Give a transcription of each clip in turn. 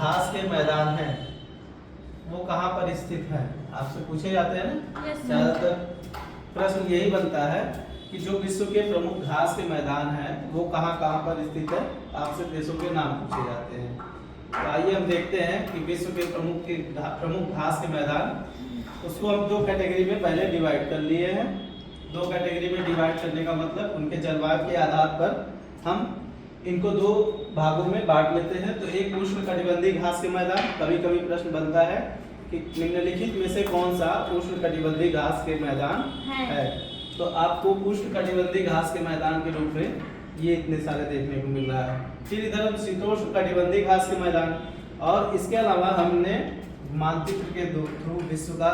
घास के मैदान हैं वो कहाँ पर स्थित है? आपसे पूछे जाते हैं ना ज्यादातर प्रश्न यही बनता है कि जो विश्व के प्रमुख घास के मैदान हैं वो कहाँ कहाँ पर स्थित है, आपसे देशों के नाम पूछे जाते हैं। तो आइए हम देखते हैं कि विश्व के प्रमुख घास के मैदान, उसको हम दो कैटेगरी में पहले डिवाइड कर लिए हैं। दो कैटेगरी में डिवाइड करने का मतलब उनके जलवायु के आधार पर हम इनको दो भागों में बांट लेते हैं। तो एक उष्णकटिबंधीय घास के मैदान, कभी कभी प्रश्न बनता है कि निम्नलिखित में से कौन सा उष्णकटिबंधीय घास के मैदान है। तो आपको उष्णकटिबंधीय घास के मैदान के रूप में ये इतने सारे देखने को मिल रहा है। फिर इधर हम शीतोष्णकटिबंधीय घास के मैदान, और इसके अलावा हमने मानचित्र के थ्रू विश्व का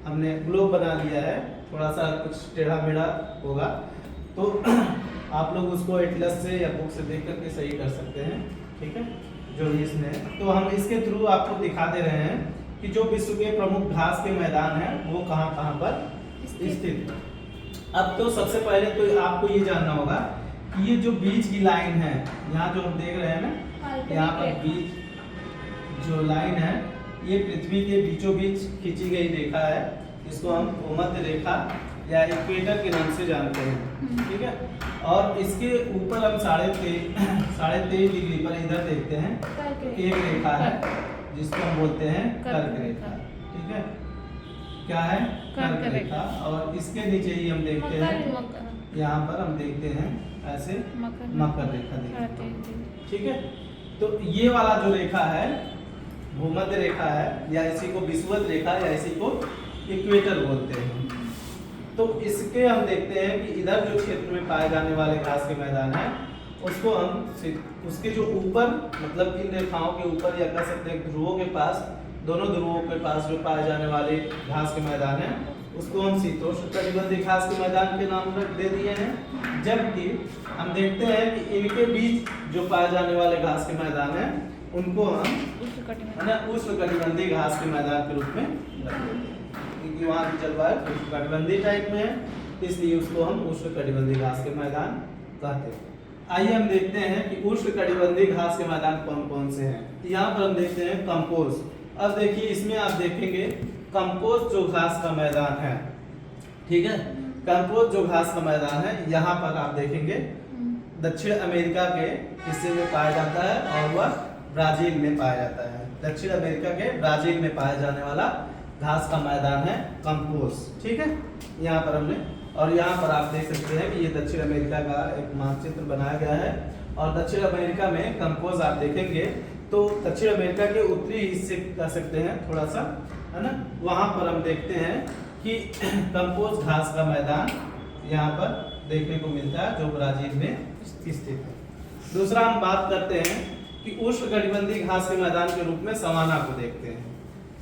हमने ग्लोब बना लिया है। थोड़ा सा कुछ टेढ़ा मेढ़ा होगा तो आप लोग उसको एटलस से या बुक से देख करके सही कर सकते हैं, ठीक है, जो इसमें है। तो हम इसके थ्रू आपको दिखा दे रहे हैं कि जो विश्व के प्रमुख घास के मैदान हैं वो कहाँ कहाँ पर स्थित है। अब तो सबसे पहले तो आपको ये जानना होगा कि ये जो बीच की लाइन है, यहाँ जो हम देख रहे हैं ना, यहाँ पर बीच जो लाइन है ये पृथ्वी के बीचों बीच खींची गई रेखा है। इसको हम भूमध्य रेखा या इक्वेटर के नाम से जानते हैं, ठीक है। और इसके ऊपर हम 23.5 डिग्री पर इधर देखते हैं एक रेखा है जिसको हम बोलते हैं कर्क रेखा, ठीक है। क्या है? कर्क रेखा। और इसके नीचे ही हम देखते हैं, यहाँ पर हम देखते हैं ऐसे मकर रेखा देखते हैं, ठीक है। तो ये वाला जो रेखा है भूमध्य रेखा है, या इसी को विषुवत रेखा या इसी को इक्वेटर बोलते हैं। तो इसके हम देखते हैं कि इधर जो क्षेत्र में पाए जाने वाले घास के मैदान है उसको हम उसके जो ऊपर मतलब इन रेखाओं के ऊपर या कह सकते हैं ध्रुवों के पास, दोनों ध्रुवों के पास जो पाए जाने वाले घास के मैदान है उसको हम शीतोष्णकटिबंधीय घास के मैदान के नाम पर दे दिए हैं। जबकि हम देखते हैं कि इनके बीच जो पाए जाने वाले घास के मैदान है उनको हम उष्णकटिबंधीय घास के मैदान के रूप में रख देते हैं, क्योंकि वहाँ की जलवायु उष्णकटिबंधीय टाइप में है, इसलिए उसको हम उष्णकटिबंधीय घास के मैदान कहते हैं। आइए हम देखते हैं कि उष्णकटिबंधीय घास के मैदान कौन कौन से हैं। यहाँ पर हम देखते हैं कंपोस्ट। अब देखिए इसमें आप देखेंगे कंपोस्ट जो घास का मैदान है, ठीक है, कंपोस्ट जो घास का मैदान है यहाँ पर आप देखेंगे दक्षिण अमेरिका के हिस्से में पाया जाता है और वह ब्राजील में पाया जाता है। दक्षिण अमेरिका के ब्राजील में पाया जाने वाला घास का मैदान है कंपोस्ट, ठीक है। यहाँ पर हमने, और यहाँ पर आप देख सकते हैं कि ये दक्षिण अमेरिका का एक मानचित्र बनाया गया है। और दक्षिण अमेरिका में कंपोस्ट आप देखेंगे तो दक्षिण अमेरिका के उत्तरी हिस्से कह सकते हैं थोड़ा सा, है ना, वहाँ पर हम देखते हैं कि कंपोस्ट घास का मैदान यहाँ पर देखने को मिलता है जो ब्राजील में स्थित है। दूसरा हम बात करते हैं कि उष्णकटिबंधीय घास के मैदान के रूप में सवाना को देखते हैं।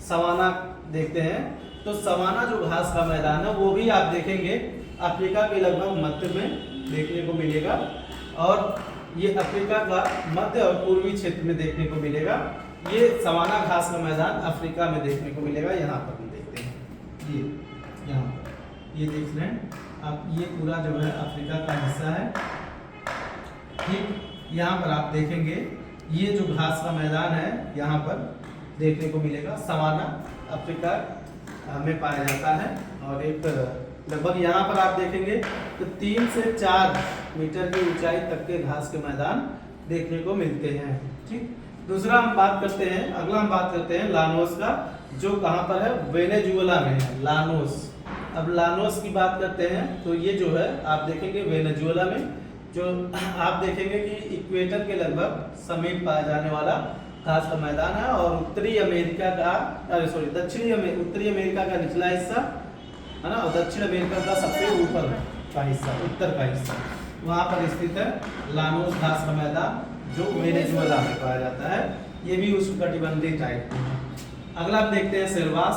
सवाना देखते हैं तो सवाना जो घास का मैदान है वो भी आप देखेंगे अफ्रीका के लगभग मध्य में देखने को मिलेगा, और ये अफ्रीका का मध्य और पूर्वी क्षेत्र में देखने को मिलेगा। ये सवाना घास का मैदान अफ्रीका में देखने को मिलेगा। यहाँ पर हम देखते हैं ये यहाँ पर ये देख रहे हैं आप, ये पूरा जो है अफ्रीका का हिस्सा है, ठीक। यहाँ पर आप देखेंगे ये जो घास का मैदान है यहाँ पर देखने को मिलेगा, सवाना अफ्रीका में पाया जाता है। और एक लगभग यहाँ पर आप देखेंगे तो 3 से 4 मीटर की ऊंचाई तक के घास के मैदान देखने को मिलते हैं, ठीक। दूसरा हम बात करते हैं, अगला हम बात करते हैं लानोस का, जो कहाँ पर है, वेनेजुएला में है लानोस। अब लानोस की बात करते हैं तो ये जो है आप देखेंगे वेनेजुएला में, जो आप देखेंगे कि इक्वेटर के लगभग समीप पाया जाने वाला घास का मैदान है। और उत्तरी अमेरिका का उत्तरी अमेरिका का निचला हिस्सा है ना, और दक्षिण अमेरिका का सबसे ऊपर का हिस्सा, उत्तर का हिस्सा, वहाँ पर स्थित है लानोस घास का मैदान जो वेनेजुएला में पाया जाता है। ये भी उष्णकटिबंधीय टाइप में है। अगला आप देखते हैं सेल्वास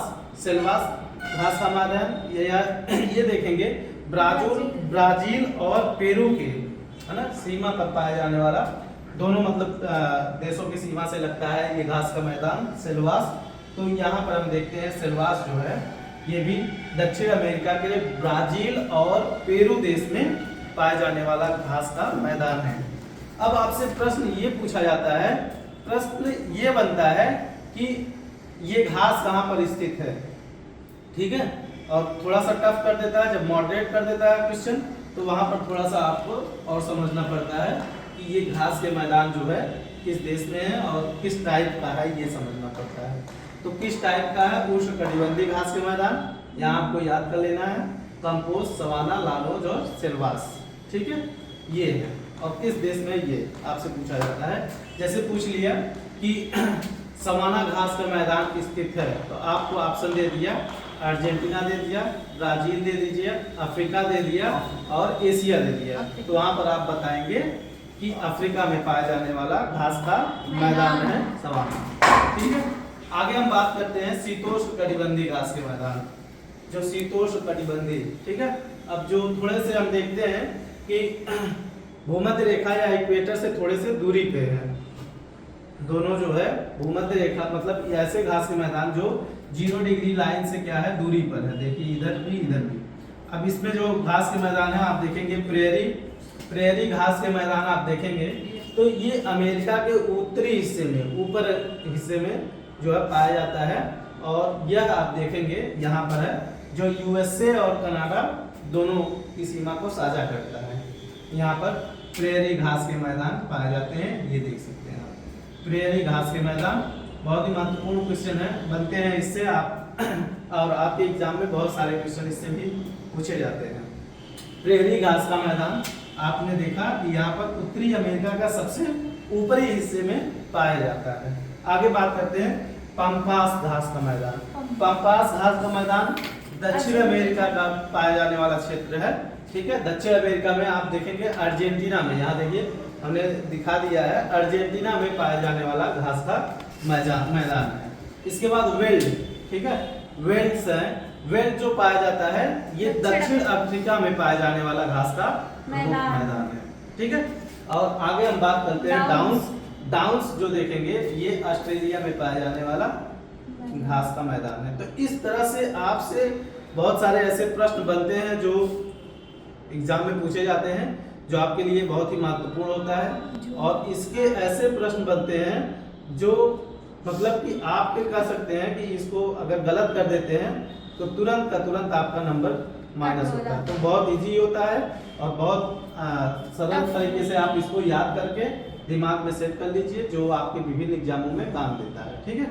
घास का मैदान। ये देखेंगे ब्राजील और पेरू के, है ना, सीमा पर पाया जाने वाला, दोनों मतलब देशों की सीमा से लगता है ये घास का मैदान सेल्वास। तो यहाँ पर हम देखते हैं सेल्वास जो है ये भी दक्षिण अमेरिका के ब्राजील और पेरू देश में पाए जाने वाला घास का मैदान है। अब आपसे प्रश्न ये पूछा जाता है प्रश्न ये बनता है कि ये घास कहाँ पर स्थित है, ठीक है। और थोड़ा सा टफ कर देता है, जब मॉडरेट कर देता है क्वेश्चन तो वहां पर थोड़ा सा आपको और समझना पड़ता है कि ये घास के मैदान जो है किस देश में है और किस टाइप का है, ये समझना पड़ता है। तो किस टाइप का है, उष्णकटिबंधीय घास के मैदान, यहाँ आपको याद कर लेना है, कंपोस्ट, सवाना, लानोज और सेल्वास, ठीक है, ये है। और किस देश में ये आपसे पूछा जाता है। जैसे पूछ लिया कि सवाना घास का मैदान स्थित है, तो आपको ऑप्शन दे दिया, अर्जेंटीना दे दिया, ब्राजील दे दीजिए, अफ्रीका दे दिया और एशिया दे दिया। तो वहाँ पर आप बताएंगे कि अफ्रीका में पाया जाने वाला घास का मैदान है सवाना, ठीक है। आगे हम बात करते हैं शीतोष्ण कटिबंधीय घास के मैदान, जो शीतोष्ण कटिबंधीय, ठीक है। अब जो थोड़े से हम देखते हैं कि भूमध्य रेखा या इक्वेटर से थोड़े से दूरी पे है, दोनों जो है भूमध्य रेखा मतलब ऐसे घास के मैदान जो 0 डिग्री लाइन से क्या है दूरी पर है, देखिए इधर भी इधर भी। अब इसमें जो घास के मैदान है आप देखेंगे प्रेरी घास के मैदान आप देखेंगे तो ये अमेरिका के उत्तरी हिस्से में, ऊपर हिस्से में जो है पाया जाता है। और यह आप देखेंगे यहाँ पर है जो यूएसए और कनाडा दोनों की सीमा को साझा करता है। यहाँ पर प्रेरी घास के मैदान पाए जाते हैं, ये देख सकते हैं आप, प्रेरी घास के मैदान बहुत ही महत्वपूर्ण क्वेश्चन है, बनते हैं इससे आप और आपके एग्जाम में बहुत सारे क्वेश्चन इससे भी पूछे जाते हैं। प्रेरी घास का मैदान आपने देखा कि यहाँ पर उत्तरी अमेरिका का सबसे ऊपरी हिस्से में पाया जाता है। आगे बात करते हैं पंपास घास का मैदान। पंपास घास का मैदान दक्षिण अमेरिका का पाया जाने वाला क्षेत्र है, ठीक है। दक्षिण अमेरिका में आप देखेंगे अर्जेंटीना में, यहाँ देखिए हमने दिखा दिया है, अर्जेंटीना में पाया जाने वाला घास का मैदान है। इसके बाद वेल्ड, ठीक है, वेल्ड्स है, वेल्ड जो पाया जाता है ये दक्षिण अफ्रीका में पाया जाने वाला घास का मैदान है, ठीक है। और आगे हम बात करते हैं डाउन्स जो देखेंगे ये ऑस्ट्रेलिया में पाया जाने वाला घास का मैदान है। तो इस तरह से आपसे बहुत सारे ऐसे प्रश्न बनते हैं जो एग्जाम में पूछे जाते हैं, जो आपके लिए बहुत ही महत्वपूर्ण होता है। और इसके ऐसे प्रश्न बनते हैं जो मतलब कि आप फिर कह सकते हैं कि इसको अगर गलत कर देते हैं तो तुरंत का तुरंत आपका नंबर माइनस होता है। तो बहुत इजी होता है और बहुत सरल तरीके से आप इसको याद करके दिमाग में सेट कर लीजिए, जो आपके विभिन्न एग्जामों में काम देता है, ठीक है।